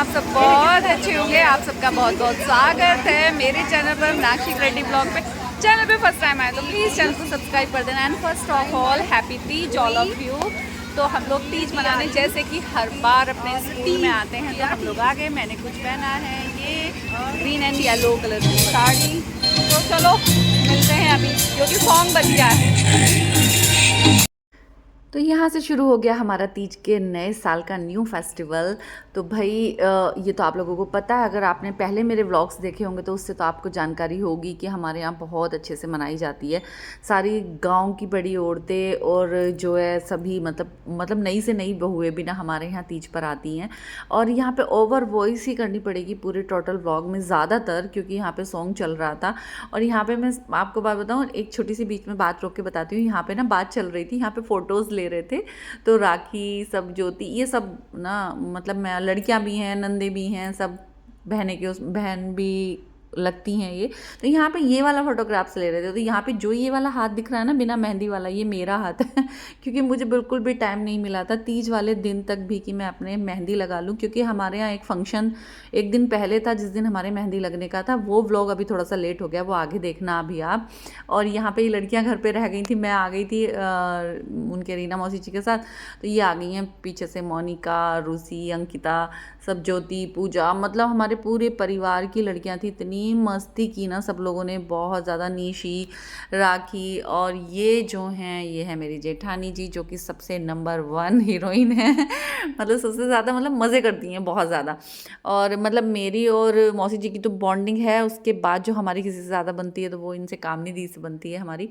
आप सब बहुत अच्छे होंगे। आप सबका बहुत बहुत स्वागत है मेरे चैनल पर मीनाक्षी रेड्डी ब्लॉग पे। चैनल पे फर्स्ट टाइम आए तो प्लीज़ चैनल को सब्सक्राइब कर देना। And first of all happy Teej all of you. तो हम लोग तीज मनाने जैसे कि हर बार अपने स्कूल में आते हैं तो हम लोग आ गए। मैंने कुछ पहना है ये ग्रीन एंड येलो कलर की साड़ी। तो चलो मिलते हैं अभी क्योंकि सॉन्ग बज गया है। तो यहाँ से शुरू हो गया हमारा तीज के नए साल का न्यू फेस्टिवल। तो भाई ये तो आप लोगों को पता है, अगर आपने पहले मेरे व्लॉग्स देखे होंगे तो उससे तो आपको जानकारी होगी कि हमारे यहाँ बहुत अच्छे से मनाई जाती है। सारी गांव की बड़ी औरतें और जो है सभी मतलब नई से नई बहुएं भी ना हमारे यहाँ तीज पर आती हैं। और यहाँ पे ओवर वॉइस ही करनी पड़ेगी पूरे टोटल व्लॉग में ज़्यादातर, क्योंकि यहाँ पे सॉन्ग चल रहा था। और यहाँ पे मैं आपको बात बताऊँ, एक छोटी सी बीच में बात रोक के बताती हूँ। यहाँ पे ना बात चल रही थी, यहाँ पे फ़ोटोज़ ले रहे थे। तो राखी सब, ज्योति, ये सब ना मतलब मैं, लड़कियां भी हैं, नंदे भी हैं, सब बहनें के उस बहन भी लगती हैं ये। तो यहाँ पे ये वाला फोटोग्राफ्स ले रहे थे। तो यहाँ पे जो ये वाला हाथ दिख रहा है ना बिना मेहंदी वाला, ये मेरा हाथ है क्योंकि मुझे बिल्कुल भी टाइम नहीं मिला था तीज वाले दिन तक भी कि मैं अपने मेहंदी लगा लूँ। क्योंकि हमारे यहाँ एक फंक्शन एक दिन पहले था जिस दिन हमारे मेहंदी लगने का था। वो व्लॉग अभी थोड़ा सा लेट हो गया, वो आगे देखना अभी आप। और यहाँ पे ये लड़कियाँ घर पे रह गई थी, मैं आ गई थी उनके रीना मौसी जी के साथ। तो ये आ गई हैं पीछे से, मोनिका, रूसी, अंकिता, सब, ज्योति, पूजा, मतलब हमारे पूरे परिवार की लड़कियां थी। इतनी मस्ती की ना सब लोगों ने, बहुत ज़्यादा। निशी, राखी, और ये जो हैं ये है मेरी जेठानी जी, जो कि सबसे नंबर 1 हीरोइन है मतलब सबसे ज़्यादा मतलब मज़े करती हैं बहुत ज़्यादा। और मतलब मेरी और मौसी जी की तो बॉन्डिंग है, उसके बाद जो हमारी किसी से ज़्यादा बनती है तो वो इनसे कामनी दी से बनती है हमारी।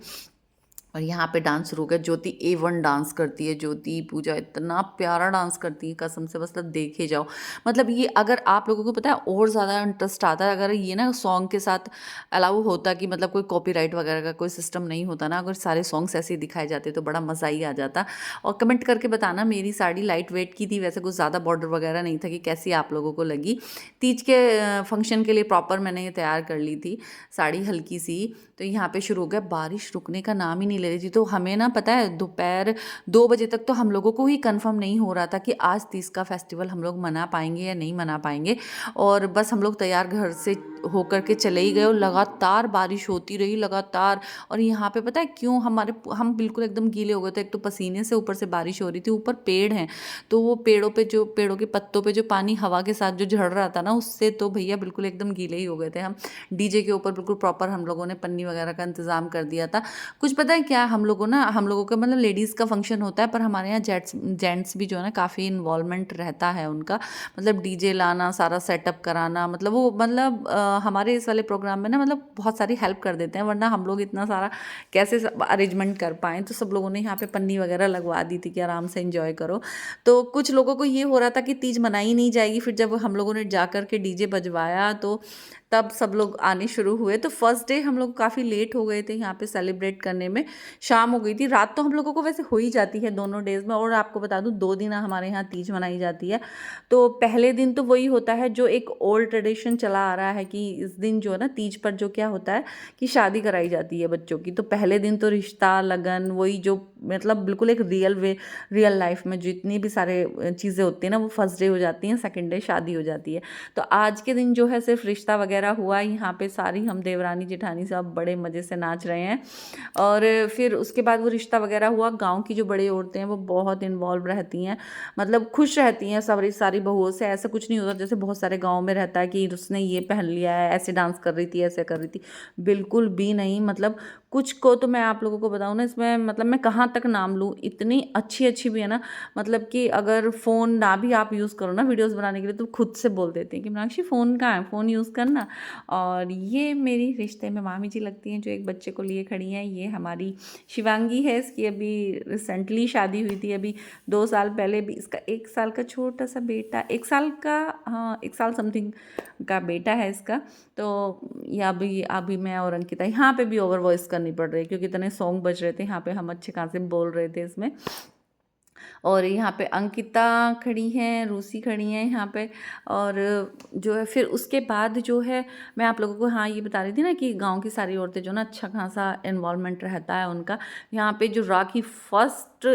और यहाँ पे डांस शुरू हो गया। ज्योति A1 डांस करती है, ज्योति, पूजा इतना प्यारा डांस करती है कसम से, मतलब देखे जाओ। मतलब ये अगर आप लोगों को पता है और ज़्यादा इंटरेस्ट आता है अगर ये ना सॉन्ग के साथ अलाउ होता, कि मतलब कोई कॉपीराइट वगैरह का कोई सिस्टम नहीं होता ना, अगर सारे सॉन्ग्स ऐसे ही दिखाए जाते तो बड़ा मज़ा ही आ जाता। और कमेंट करके बताना, मेरी साड़ी लाइट वेट की थी, वैसे कुछ ज़्यादा बॉर्डर वगैरह नहीं था, कि कैसी आप लोगों को लगी। तीज के फंक्शन के लिए प्रॉपर मैंने ये तैयार कर ली थी साड़ी हल्की सी। तो यहाँ पे शुरू हो गया, बारिश रुकने का नाम ही नहीं ले रही थी। तो हमें ना पता है दोपहर 2 बजे तक तो हम लोगों को ही कंफर्म नहीं हो रहा था कि आज तीज का फेस्टिवल हम लोग मना पाएंगे या नहीं मना पाएंगे। और बस हम लोग तैयार घर से होकर के चले ही गए और लगातार बारिश होती रही लगातार। और यहाँ पे पता है क्यों, हम बिल्कुल एकदम गीले हो गए थे, एक तो पसीने से, ऊपर से बारिश हो रही थी, ऊपर पेड़ हैं। तो वो पेड़ों के पत्तों पे जो पानी हवा के साथ जो झड़ रहा था ना, उससे तो भैया बिल्कुल एकदम गीले ही हो गए थे हम। डीजे के ऊपर बिल्कुल प्रॉपर हम लोगों ने पन्नी वगैरह का इंतजाम कर दिया था। कुछ पता है क्या, हम लोगों का मतलब लेडीज़ का फंक्शन होता है, पर हमारे यहाँ जेंट्स भी जो है ना काफ़ी इन्वॉल्वमेंट रहता है उनका। मतलब डीजे लाना, सारा सेटअप कराना, मतलब वो मतलब हमारे इस वाले प्रोग्राम में ना मतलब बहुत सारी हेल्प कर देते हैं, वरना हम लोग इतना सारा कैसे अरेंजमेंट कर पाएँ। तो सब लोगों ने यहाँ पे पन्नी वगैरह लगवा दी थी कि आराम से इंजॉय करो। तो कुछ लोगों को ये हो रहा था कि तीज मनाई नहीं जाएगी, फिर जब हम लोगों ने जा कर के डीजे बजवाया तो तब सब लोग आने शुरू हुए। तो फर्स्ट डे हम लोग काफ़ी लेट हो गए थे यहाँ पे सेलिब्रेट करने में, शाम हो गई थी। रात तो हम लोगों को वैसे हो ही जाती है दोनों डेज में। और आपको बता दूँ 2 दिन हमारे यहाँ तीज मनाई जाती है। तो पहले दिन तो वही होता है जो एक ओल्ड ट्रेडिशन चला आ रहा है, कि इस दिन जो है ना तीज पर जो क्या होता है कि शादी कराई जाती है बच्चों की। तो पहले दिन तो रिश्ता, लगन, वही जो मतलब बिल्कुल एक रियल लाइफ में जितनी भी सारे चीज़ें होती हैं ना, वो फर्स्ट डे हो जाती हैं, सेकेंड डे शादी हो जाती है। तो आज के दिन जो है सिर्फ रिश्ता वगैरह हुआ। यहाँ पे सारी हम देवरानी जेठानी सब बड़े मज़े से नाच रहे हैं। और फिर उसके बाद वो रिश्ता वगैरह हुआ। गांव की जो बड़ी औरतें हैं वो बहुत इन्वॉल्व रहती हैं, मतलब खुश रहती हैं सारी सारी बहुओं से। ऐसा कुछ नहीं होता जैसे बहुत सारे गाँव में रहता है कि उसने ये पहन लिया है, ऐसे डांस कर रही थी, ऐसे कर रही थी। बिल्कुल भी नहीं। मतलब कुछ को तो मैं आप लोगों को बताऊँ ना, इसमें मतलब मैं कहाँ तक नाम लूँ, इतनी अच्छी अच्छी भी है ना। मतलब कि अगर फ़ोन ना भी आप यूज़ करो ना वीडियोस बनाने के लिए, तो खुद से बोल देते हैं कि मीनाक्षी फ़ोन कहाँ है, फ़ोन यूज़ करना। और ये मेरी रिश्ते में मामी जी लगती हैं जो एक बच्चे को लिए खड़ी हैं। ये हमारी शिवांगी है, इसकी अभी रिसेंटली शादी हुई थी, अभी 2 साल पहले। भी इसका 1 साल का छोटा सा बेटा, 1 साल का, हाँ 1 साल समथिंग का बेटा है इसका। तो या अभी मैं और अंकिता यहाँ पे भी ओवर वॉइस करनी पड़ रही है क्योंकि इतने सॉन्ग बज रहे थे यहाँ पे, हम अच्छे खासे बोल रहे थे इसमें। और यहाँ पे अंकिता खड़ी हैं, रूसी खड़ी हैं यहाँ पे। और जो है फिर उसके बाद जो है मैं आप लोगों को हाँ ये बता रही थी ना कि गांव की सारी औरतें जो ना अच्छा खासा इन्वॉल्वमेंट रहता है उनका। यहाँ पे जो राखी फर्स्ट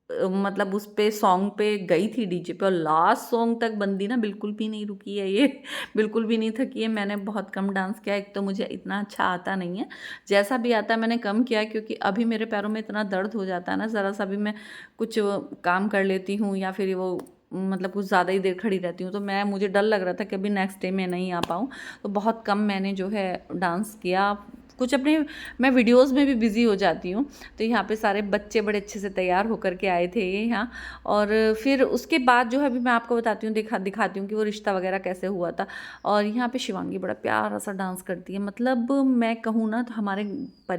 मतलब उस पे सॉन्ग पे गई थी डीजे पे, और लास्ट सॉन्ग तक बंदी ना बिल्कुल भी नहीं रुकी है ये बिल्कुल भी नहीं थकी है। मैंने बहुत कम डांस किया, एक तो मुझे इतना अच्छा आता नहीं है, जैसा भी आता है मैंने कम किया, क्योंकि अभी मेरे पैरों में इतना दर्द हो जाता है ना, ज़रा सा भी मैं कुछ काम कर लेती हूँ या फिर वो मतलब कुछ ज़्यादा ही देर खड़ी रहती हूँ, तो मुझे डर लग रहा था कि अभी नेक्स्ट डे मैं नहीं आ पाऊँ, तो बहुत कम मैंने जो है डांस किया। कुछ अपने मैं वीडियोस में भी बिज़ी हो जाती हूँ। तो यहाँ पे सारे बच्चे बड़े अच्छे से तैयार होकर के आए थे यहाँ, और फिर उसके बाद जो है अभी मैं आपको बताती हूँ, दिखाती हूँ कि वो रिश्ता वगैरह कैसे हुआ था। और यहाँ पे शिवांगी बड़ा प्यारा सा डांस करती है, मतलब मैं कहूँ ना तो हमारे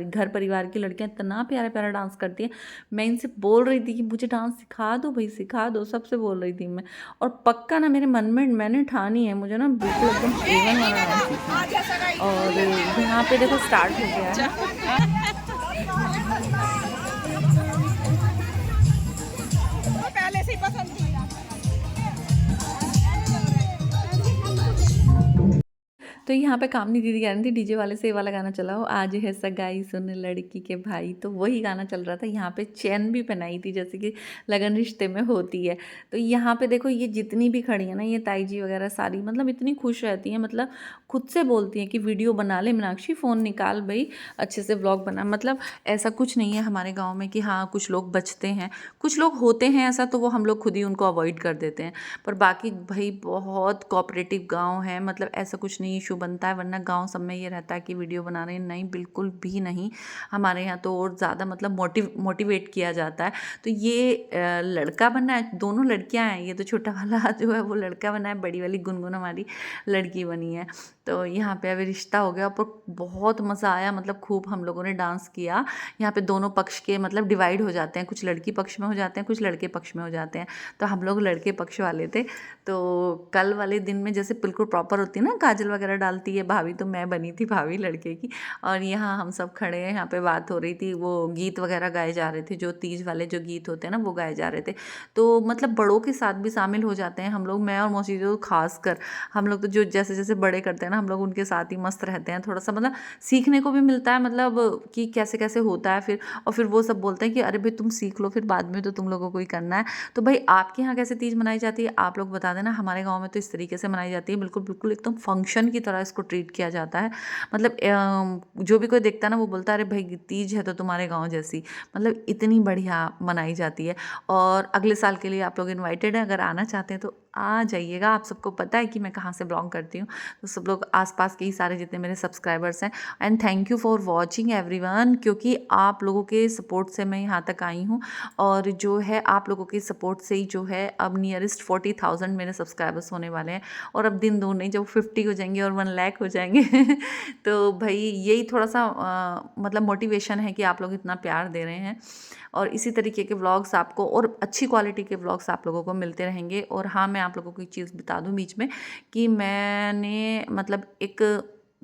घर परिवार की लड़कियाँ इतना प्यारा प्यारा डांस करती हैं। मैं इनसे बोल रही थी कि मुझे डांस सिखा दो भाई, सिखा दो, सबसे बोल रही थी मैं। और पक्का ना मेरे मन में मैंने ठानी है, मुझे ना बिल्कुल एकदम एवन वाला डांस सीखना है। और यहाँ पे देखो स्टार्ट हो गया है। पहले से ही पसंद थी। तो यहाँ पे कामनी दीदी कह रही थी डीजे वाले से ये वाला गाना चलाओ, आज है सगाई सुन लड़की के भाई, तो वही गाना चल रहा था। यहाँ पे चैन भी पहनाई थी जैसे कि लगन रिश्ते में होती है। तो यहाँ पे देखो ये जितनी भी खड़ी है ना, ये ताई जी वगैरह सारी मतलब इतनी खुश रहती हैं, मतलब खुद से बोलती हैं कि वीडियो बना ले मीनाक्षी, फ़ोन निकाल भाई, अच्छे से व्लॉग बना। मतलब ऐसा कुछ नहीं है हमारे गाँव में कि हाँ कुछ लोग बचते हैं, कुछ लोग होते हैं ऐसा, तो वो हम लोग खुद ही उनको अवॉइड कर देते हैं। पर बाकी भाई बहुत कोऑपरेटिव गाँव है, मतलब ऐसा कुछ नहीं इशू बनता है। वरना गांव सब में ये रहता है कि वीडियो बना रहे हैं, नहीं बिल्कुल भी नहीं। हमारे यहाँ तो और ज़्यादा मतलब मोटिवेट किया जाता है। तो ये लड़का बना है, दोनों लड़कियां हैं, ये तो छोटा वाला जो है वो लड़का बना है, बड़ी वाली गुनगुन हमारी लड़की बनी है। तो यहाँ पे अभी रिश्ता हो गया, पर बहुत मज़ा आया, मतलब खूब हम लोगों ने डांस किया। यहाँ पे दोनों पक्ष के मतलब डिवाइड हो जाते हैं, कुछ लड़की पक्ष में हो जाते हैं, कुछ लड़के पक्ष में हो जाते हैं। तो हम लोग लड़के पक्ष वाले थे। तो कल वाले दिन में जैसे बिल्कुल प्रॉपर होती है ना, काजल वगैरह डालती है भाभी, तो मैं बनी थी भाभी लड़के की। और यहाँ हम सब खड़े हैं, यहाँ पे बात हो रही थी, वो गीत वगैरह गाए जा रहे थे, जो तीज वाले जो गीत होते हैं ना वो गाए जा रहे थे। तो मतलब बड़ों के साथ भी शामिल हो जाते हैं हम लोग, मैं और मौसी जो खास कर हम लोग तो जो जैसे जैसे बड़े करते हैं ना, हम लोग उनके साथ ही मस्त रहते हैं। थोड़ा सा मतलब सीखने को भी मिलता है, मतलब कि कैसे कैसे होता है फिर। और फिर वो सब बोलते हैं कि अरे भाई तुम सीख लो, फिर बाद में तो तुम लोगों को ही करना है। तो भाई आपके यहाँ कैसे तीज मनाई जाती है आप लोग बता देना। हमारे गाँव में तो इस तरीके से मनाई जाती है, बिल्कुल बिल्कुल एकदम फंक्शन की तरह इसको ट्रीट किया जाता है। मतलब जो भी कोई देखता है ना वो बोलता है अरे भाई तीज है तो तुम्हारे गाँव जैसी, मतलब इतनी बढ़िया मनाई जाती है। और अगले साल के लिए आप लोग इन्वाइटेड हैं, अगर आना चाहते हैं तो आ जाइएगा। आप सबको पता है कि मैं कहाँ से बिलोंग करती हूँ, तो सब लोग आसपास के ही सारे जितने मेरे सब्सक्राइबर्स हैं। And thank you for watching everyone, क्योंकि आप लोगों के सपोर्ट से मैं यहाँ तक आई हूँ। और जो है आप लोगों के सपोर्ट से ही जो है अब नियरेस्ट 40,000 मेरे सब्सक्राइबर्स होने वाले हैं। और अब दिन दूर नहीं, जब 50 हो जाएंगे और 1 लाख हो जाएंगे तो भाई यही थोड़ा सा मतलब मोटिवेशन है कि आप लोग इतना प्यार दे रहे हैं। और इसी तरीके के व्लॉग्स आपको और अच्छी क्वालिटी के व्लॉग्स आप लोगों को मिलते रहेंगे। और हाँ, मैं आप लोगों को एक चीज़ बता दूं बीच में कि मैंने मतलब एक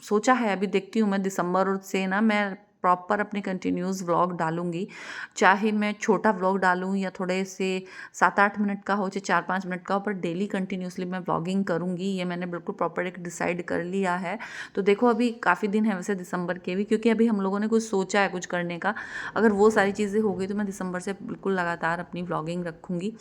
सोचा है, अभी देखती हूँ मैं दिसंबर से ना मैं प्रॉपर अपने कंटिन्यूस व्लॉग डालूंगी। चाहे मैं छोटा व्लॉग डालूं या थोड़े से 7-8 मिनट का हो, चाहे 4-5 मिनट का हो, पर डेली कंटिन्यूसली मैं व्लॉगिंग करूंगी। ये मैंने बिल्कुल प्रॉपर एक डिसाइड कर लिया है। तो देखो अभी काफ़ी दिन है वैसे दिसंबर के भी, क्योंकि अभी हम लोगों ने कुछ सोचा है कुछ करने का। अगर वो सारी चीज़ें हो गई तो मैं दिसंबर से बिल्कुल लगातार अपनी व्लॉगिंग रखूँगी।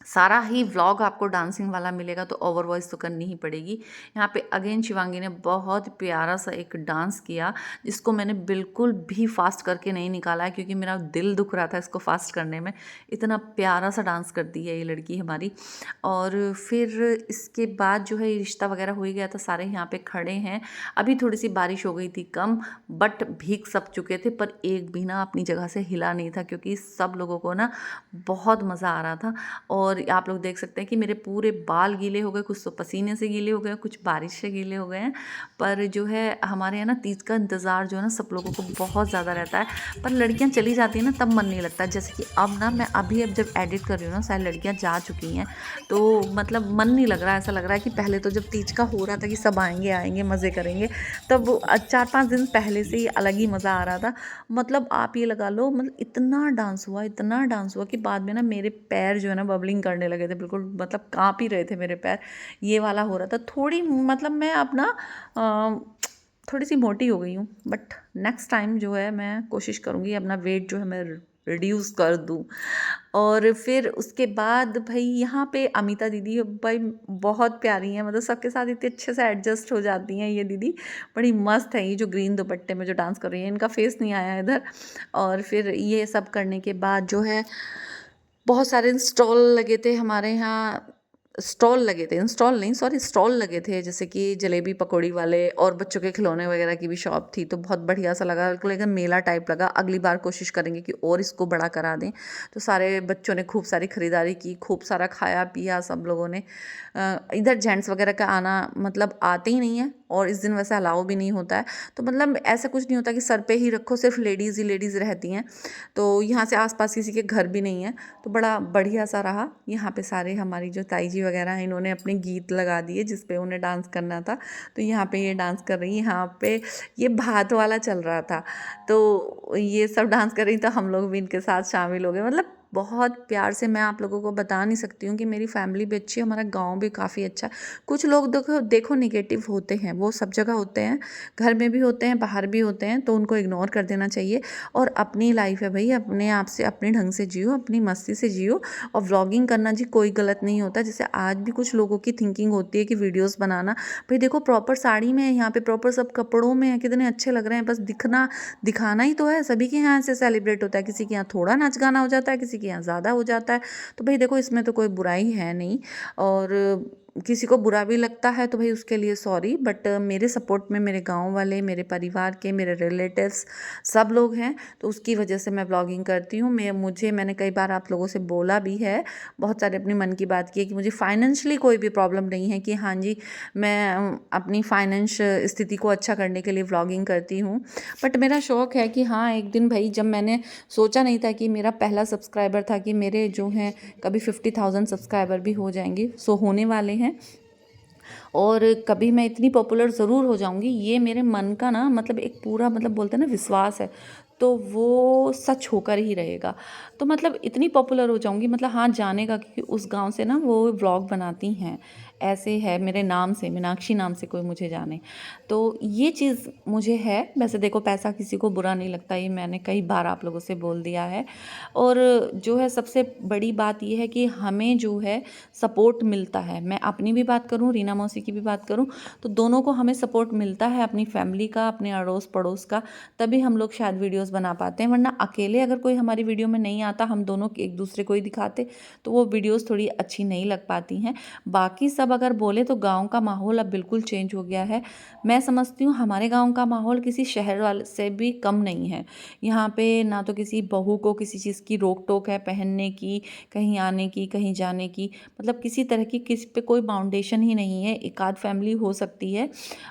सारा ही व्लॉग आपको डांसिंग वाला मिलेगा, तो ओवर वॉइस तो करनी ही पड़ेगी। यहाँ पे अगेन शिवांगी ने बहुत प्यारा सा एक डांस किया, जिसको मैंने बिल्कुल भी फास्ट करके नहीं निकाला है, क्योंकि मेरा दिल दुख रहा था इसको फास्ट करने में। इतना प्यारा सा डांस करती है ये लड़की हमारी। और फिर इसके बाद जो है ये रिश्ता वगैरह हो ही गया था, सारे यहाँ पे खड़े हैं। अभी थोड़ी सी बारिश हो गई थी कम, बट भीग सब चुके थे, पर एक भी ना अपनी जगह से हिला नहीं था, क्योंकि सब लोगों को ना बहुत मज़ा आ रहा था। और आप लोग देख सकते हैं कि मेरे पूरे बाल गीले हो गए, कुछ तो पसीने से गीले हो गए, कुछ बारिश से गीले हो गए हैं। पर जो है हमारे यहाँ ना तीज का इंतज़ार जो है ना सब लोगों को बहुत ज़्यादा रहता है। पर लड़कियाँ चली जाती हैं ना तब मन नहीं लगता। जैसे कि अब ना मैं अब जब एडिट कर रही हूँ ना, सारी लड़कियाँ जा चुकी हैं, तो मतलब मन नहीं लग रहा। ऐसा लग रहा है कि पहले तो जब तीज का हो रहा था कि सब आएंगे मज़े करेंगे, तब 4-5 दिन पहले से ही अलग ही मज़ा आ रहा था। मतलब आप ये लगा लो, मतलब इतना डांस हुआ कि बाद में ना मेरे पैर जो है ना बबलिंग करने लगे थे, बिल्कुल मतलब काँप ही रहे थे मेरे पैर। ये वाला हो रहा था थोड़ी, मतलब मैं अपना थोड़ी सी मोटी हो गई हूँ। बट नेक्स्ट टाइम जो है मैं कोशिश करूँगी अपना वेट जो है मैं रिड्यूस कर दूँ। और फिर उसके बाद भाई यहाँ पे अमिता दीदी भाई बहुत प्यारी हैं, मतलब सबके साथ इतने अच्छे से एडजस्ट हो जाती हैं ये दीदी, बड़ी मस्त है। ये जो ग्रीन दुपट्टे में जो डांस कर रही है, इनका फेस नहीं आया इधर। और फिर ये सब करने के बाद जो है बहुत सारे स्टॉल लगे थे हमारे यहाँ, स्टॉल लगे थे, इंस्टॉल नहीं सॉरी स्टॉल लगे थे, जैसे कि जलेबी पकौड़ी वाले और बच्चों के खिलौने वगैरह की भी शॉप थी। तो बहुत बढ़िया सा लगा, बिल्कुल एकदम मेला टाइप लगा। अगली बार कोशिश करेंगे कि और इसको बड़ा करा दें। तो सारे बच्चों ने खूब सारी खरीदारी की, खूब सारा खाया पिया सब लोगों ने। इधर जेंट्स वगैरह का आना मतलब आते ही नहीं है, और इस दिन वैसे अलाउ भी नहीं होता है। तो मतलब ऐसा कुछ नहीं होता कि सर पे ही रखो, सिर्फ लेडीज़ ही लेडीज़ रहती हैं। तो यहाँ से आसपास किसी के घर भी नहीं है, तो बड़ा बढ़िया सा रहा। यहाँ पे सारे हमारी जो ताई जी वगैरह हैं, इन्होंने अपने गीत लगा दिए जिस पे उन्हें डांस करना था। तो यहाँ पे ये डांस कर रही, यहाँ पे ये भात वाला चल रहा था, तो ये सब डांस कर रही, तो हम लोग भी इनके साथ शामिल हो गए। मतलब बहुत प्यार से, मैं आप लोगों को बता नहीं सकती हूँ कि मेरी फैमिली भी अच्छी है, हमारा गांव भी काफ़ी अच्छा है। कुछ लोग देखो नेगेटिव होते हैं, वो सब जगह होते हैं, घर में भी होते हैं, बाहर भी होते हैं, तो उनको इग्नोर कर देना चाहिए। और अपनी लाइफ है भाई, अपने आप से अपने ढंग से जियो, अपनी मस्ती से जियो। और व्लॉगिंग करना जी कोई गलत नहीं होता। जैसे आज भी कुछ लोगों की थिंकिंग होती है कि वीडियोज़ बनाना, भाई देखो प्रॉपर साड़ी में है, यहाँ पे प्रॉपर सब कपड़ों में है, कितने अच्छे लग रहे हैं, बस दिखाना ही तो है। सभी के यहाँ से सेलिब्रेट होता है, किसी के यहाँ थोड़ा नाच गाना हो जाता है, किसी के यहाँ ज़्यादा हो जाता है। तो भाई देखो इसमें तो कोई बुराई है नहीं, और किसी को बुरा भी लगता है तो भाई उसके लिए सॉरी। बट मेरे सपोर्ट में मेरे गांव वाले, मेरे परिवार के, मेरे रिलेटिव्स सब लोग हैं, तो उसकी वजह से मैं व्लॉगिंग करती हूँ। मैंने कई बार आप लोगों से बोला भी है, बहुत सारे अपनी मन की बात की है कि मुझे फाइनेंशियली कोई भी प्रॉब्लम नहीं है, कि हाँ जी मैं अपनी फाइनेंश स्थिति को अच्छा करने के लिए व्लॉगिंग करती हूँ। बट मेरा शौक़ है कि हाँ एक दिन भाई, जब मैंने सोचा नहीं था कि मेरा पहला सब्सक्राइबर था कि मेरे जो हैं कभी 50,000 सब्सक्राइबर भी हो जाएंगे, सो होने वाले हैं, और कभी मैं इतनी पॉपुलर ज़रूर हो जाऊंगी। ये मेरे मन का ना मतलब एक पूरा मतलब बोलते हैं ना विश्वास है, तो वो सच होकर ही रहेगा। तो मतलब इतनी पॉपुलर हो जाऊंगी, मतलब हाँ जानेगा कि उस गांव से ना वो व्लॉग बनाती हैं, ऐसे है मेरे नाम से, मीनाक्षी नाम से कोई मुझे जाने। तो ये चीज़ मुझे है। वैसे देखो पैसा किसी को बुरा नहीं लगता, ये मैंने कई बार आप लोगों से बोल दिया है। और जो है सबसे बड़ी बात ये है कि हमें जो है सपोर्ट मिलता है। मैं अपनी भी बात करूँ, रीना मौसी की भी बात करूँ, तो दोनों को हमें सपोर्ट मिलता है, अपनी फैमिली का, अपने अड़ोस पड़ोस का, तभी हम लोग शायद वीडियोस बना पाते हैं। वरना अकेले अगर कोई हमारी वीडियो में नहीं आता, हम दोनों एक दूसरे को ही दिखाते, तो वो वीडियोस थोड़ी अच्छी नहीं लग पाती हैं। बाकी सब अगर बोले तो गांव का माहौल अब बिल्कुल चेंज हो गया है। मैं समझती हूँ हमारे गांव का माहौल किसी शहर वाले से भी कम नहीं है। यहाँ पे ना तो किसी बहू को किसी चीज़ की रोक टोक है, पहनने की, कहीं आने की, कहीं जाने की, मतलब किसी तरह की किसी पे कोई बाउंडेशन ही नहीं है। एक आध फैमिली हो सकती है,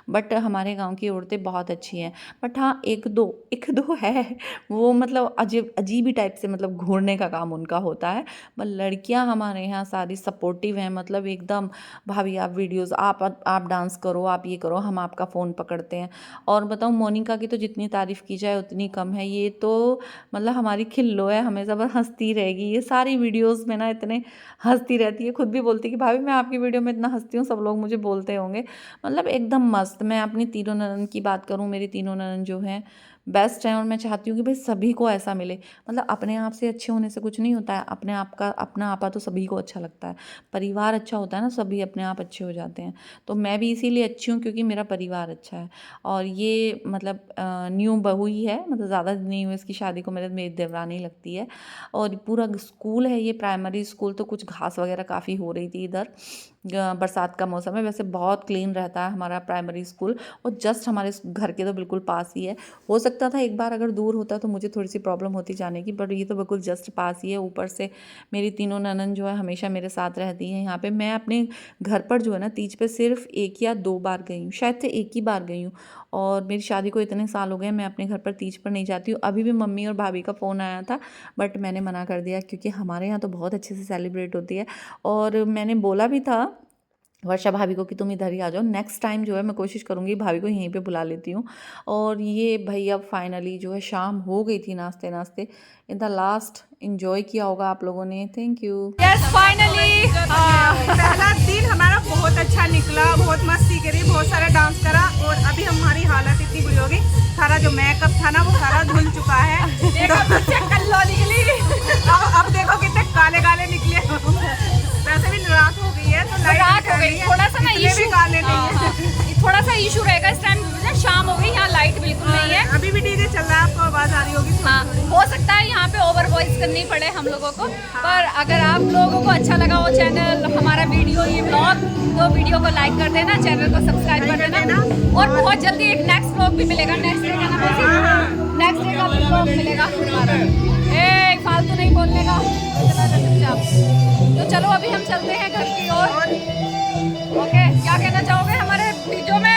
बट हमारे गाँव की औरतें बहुत अच्छी हैं। बट हाँ एक दो है वो मतलब अजीब ही टाइप से मतलब घूरने का काम उनका होता है। पर लड़कियां हमारे यहाँ सारी सपोर्टिव हैं, मतलब एकदम भाभी आप वीडियोस आप डांस करो, आप ये करो, हम आपका फ़ोन पकड़ते हैं। और बताऊँ मोनिका की तो जितनी तारीफ़ की जाए उतनी कम है। ये तो मतलब हमारी खिल्लो है, हमेशा बस हंसती रहेगी। ये सारी वीडियोस में ना इतने हंसती रहती है, खुद भी बोलती है कि भाभी मैं आपकी वीडियो में इतना हंसती हूँ, सब लोग मुझे बोलते होंगे। मतलब एकदम मस्त। मैं अपनी तीनों ननन की बात करूँ, मेरी तीनों ननन जो हैं बेस्ट हैं, और मैं चाहती हूँ कि भाई सभी को ऐसा मिले। मतलब अपने आप से अच्छे होने से कुछ नहीं होता है, अपने आप का अपना आपा तो सभी को अच्छा लगता है। परिवार अच्छा होता है ना, सभी अपने आप अच्छे हो जाते हैं। तो मैं भी इसीलिए अच्छी हूँ क्योंकि मेरा परिवार अच्छा है। और ये मतलब न्यू बहू ही है, मतलब ज़्यादा दिन नहीं हुए इसकी शादी को, मेरी देवरानी लगती है। और पूरा स्कूल है ये प्राइमरी स्कूल, तो कुछ घास वगैरह काफ़ी हो रही थी इधर, बरसात का मौसम है। वैसे बहुत क्लीन रहता है हमारा प्राइमरी स्कूल, और जस्ट हमारे घर के तो बिल्कुल पास ही है। हो सकता था एक बार अगर दूर होता तो मुझे थोड़ी सी प्रॉब्लम होती जाने की, बट ये तो बिल्कुल जस्ट पास ही है। ऊपर से मेरी तीनों ननन जो है हमेशा मेरे साथ रहती हैं यहाँ पे। मैं अपने घर पर जो है ना तीज पे सिर्फ 1 या 2 बार गई हूँ, शायद से 1 ही बार गई हूँ। और मेरी शादी को इतने साल हो गए, मैं अपने घर पर तीज पर नहीं जाती हूँ। अभी भी मम्मी और भाभी का फ़ोन आया था, बट मैंने मना कर दिया क्योंकि हमारे यहाँ तो बहुत अच्छे से सेलिब्रेट होती है। और मैंने बोला भी था वर्षा भाभी को कि तुम इधर ही आ जाओ। नेक्स्ट टाइम जो है मैं कोशिश करूँगी भाभी को यहीं पे बुला लेती हूँ। और ये भैया फाइनली जो है शाम हो गई थी नाश्ते नाश्ते। इन द लास्ट एंजॉय किया होगा आप लोगों ने। Thank you. यस फाइनली पहला दिन हमारा बहुत अच्छा निकला, बहुत मस्ती करी, बहुत सारा डांस करा। और अभी हमारी हालत इतनी बुरी हो गई, सारा जो मेकअप था ना वो सारा धुल चुका है। कल्लो निकली गई, थोड़ा सा ना इतने भी इशू, काले नहीं है। थोड़ा सा इशू रहेगा इस टाइम, शाम हो गई, यहाँ लाइट बिल्कुल नहीं है। अभी भी डीजे चल रहा है, आपको आवाज आ रही होगी। हाँ, हो सकता है यहाँ पे ओवर वॉइस करनी पड़े हम लोगों को, पर अगर आप लोगों को अच्छा लगा वो चैनल, हमारा वीडियो, ये ब्लॉग, तो वीडियो को लाइक कर देना, चैनल को सब्सक्राइब कर देना, और बहुत जल्दी एक नेक्स्ट ब्लॉग भी मिलेगा। नेक्स्ट डे का ना बोलती, नेक्स्ट डे का भी ब्लॉग मिलेगा हमारा। ए फालतू नहीं बोलने का, चुपचाप। तो चलो अभी हम चलते हैं घर की ओर। ओके, क्या कहना चाहोगे हमारे वीडियो में?